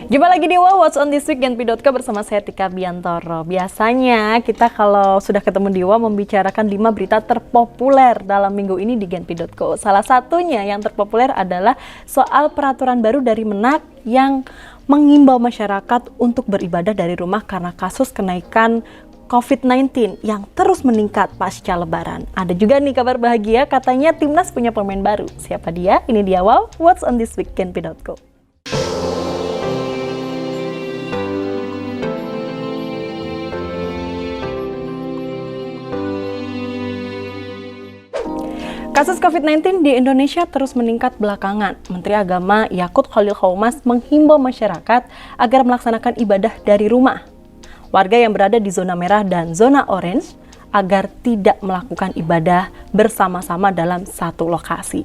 Jumpa lagi di Wow What's on this week Genpi.co bersama saya Tika Biantoro. Biasanya kita kalau sudah ketemu di Wow membicarakan 5 berita terpopuler dalam minggu ini di Genpi.co. Salah satunya yang terpopuler adalah soal peraturan baru dari Menak yang mengimbau masyarakat untuk beribadah dari rumah karena kasus kenaikan COVID-19 yang terus meningkat pasca Lebaran. Ada juga nih kabar bahagia, katanya Timnas punya pemain baru. Siapa dia? Ini dia Wow What's on this week Genpi.co. Kasus COVID-19 di Indonesia terus meningkat belakangan. Menteri Agama Yakut Khalil Qaumas menghimbau masyarakat agar melaksanakan ibadah dari rumah. Warga yang berada di zona merah dan zona orange agar tidak melakukan ibadah bersama-sama dalam satu lokasi.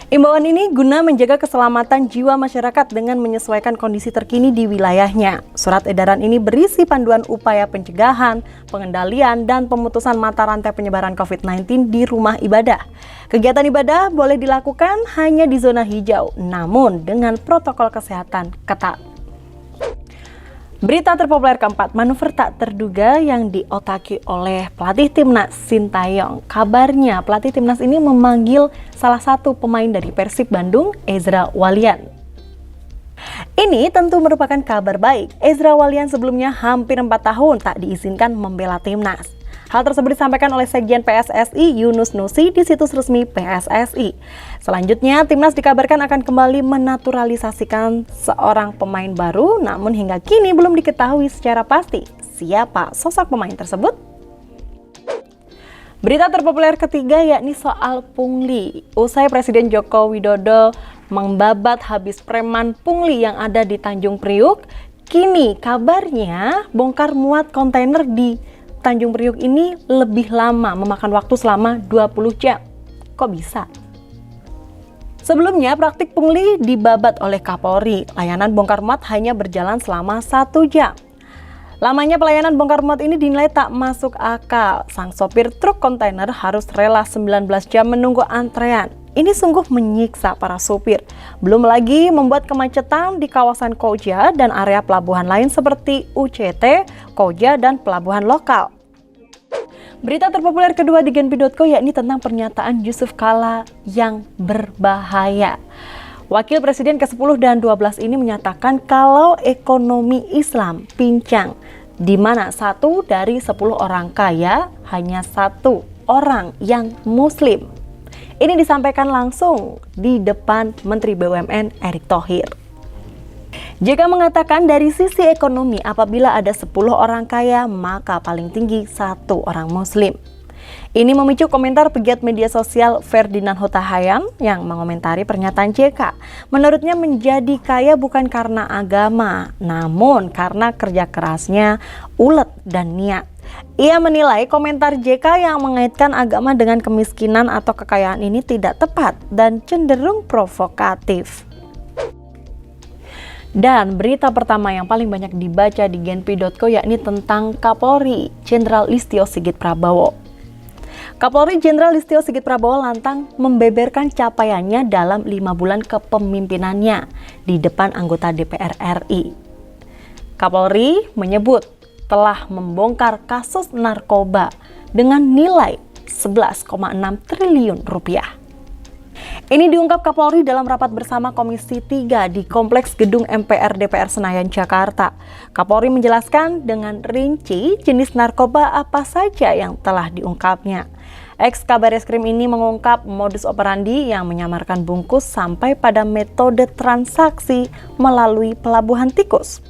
Imbauan ini guna menjaga keselamatan jiwa masyarakat dengan menyesuaikan kondisi terkini di wilayahnya. Surat edaran ini berisi panduan upaya pencegahan, pengendalian, dan pemutusan mata rantai penyebaran COVID-19 di rumah ibadah. Kegiatan ibadah boleh dilakukan hanya di zona hijau, namun dengan protokol kesehatan ketat. Berita terpopuler keempat, manuver tak terduga yang diotaki oleh pelatih Timnas Sintayong. Kabarnya pelatih Timnas ini memanggil salah satu pemain dari Persib Bandung, Ezra Walian. Ini tentu merupakan kabar baik. Ezra Walian sebelumnya hampir 4 tahun tak diizinkan membela Timnas. Hal tersebut disampaikan oleh Sekjen PSSI Yunus Nusi di situs resmi PSSI. Selanjutnya, Timnas dikabarkan akan kembali menaturalisasikan seorang pemain baru, namun hingga kini belum diketahui secara pasti siapa sosok pemain tersebut. Berita terpopuler ketiga yakni soal pungli. Usai Presiden Joko Widodo membabat habis preman pungli yang ada di Tanjung Priuk, kini kabarnya bongkar muat kontainer di Tanjung Priuk ini lebih lama, memakan waktu selama 20 jam. Kok bisa? Sebelumnya, praktik pungli dibabat oleh Kapolri. Layanan bongkar muat hanya berjalan selama 1 jam. Lamanya pelayanan bongkar muat ini dinilai tak masuk akal. Sang sopir truk kontainer harus rela 19 jam menunggu antrean. Ini sungguh menyiksa para sopir. Belum lagi membuat kemacetan di kawasan Koja dan area pelabuhan lain seperti UCT, Koja, dan pelabuhan lokal. Berita terpopuler kedua di Genpi.co yakni tentang pernyataan Yusuf Kala yang berbahaya. Wakil Presiden ke-10 dan 12 ini menyatakan kalau ekonomi Islam pincang, di mana 1 dari 10 orang kaya hanya 1 orang yang Muslim. Ini disampaikan langsung di depan Menteri BUMN Erick Thohir. JK mengatakan dari sisi ekonomi apabila ada 10 orang kaya maka paling tinggi 1 orang Muslim. Ini memicu komentar pegiat media sosial Ferdinand Hutahayan yang mengomentari pernyataan JK. Menurutnya menjadi kaya bukan karena agama, namun karena kerja kerasnya, ulet dan niat. Ia menilai komentar JK yang mengaitkan agama dengan kemiskinan atau kekayaan ini tidak tepat dan cenderung provokatif. Dan berita pertama yang paling banyak dibaca di Genpi.co yakni tentang Kapolri Jenderal Listio Sigit Prabowo. Kapolri Jenderal Listio Sigit Prabowo lantang membeberkan capaiannya dalam 5 bulan kepemimpinannya di depan anggota DPR RI. Kapolri menyebut telah membongkar kasus narkoba dengan nilai 11,6 triliun rupiah. Ini diungkap Kapolri dalam rapat bersama Komisi 3 di Kompleks Gedung MPR DPR Senayan, Jakarta. Kapolri menjelaskan dengan rinci jenis narkoba apa saja yang telah diungkapnya. Ex-Kabareskrim ini mengungkap modus operandi yang menyamarkan bungkus sampai pada metode transaksi melalui pelabuhan tikus.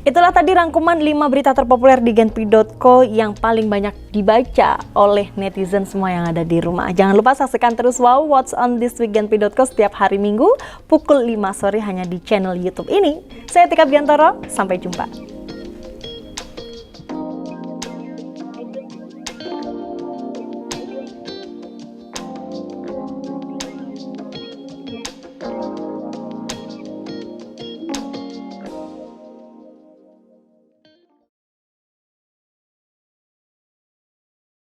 Itulah tadi rangkuman 5 berita terpopuler di Genpi.co yang paling banyak dibaca oleh netizen semua yang ada di rumah. Jangan lupa saksikan terus Wow What's on this week Genpi.co setiap hari Minggu pukul 5 sore hanya di channel YouTube ini. Saya Tika Biantoro, sampai jumpa.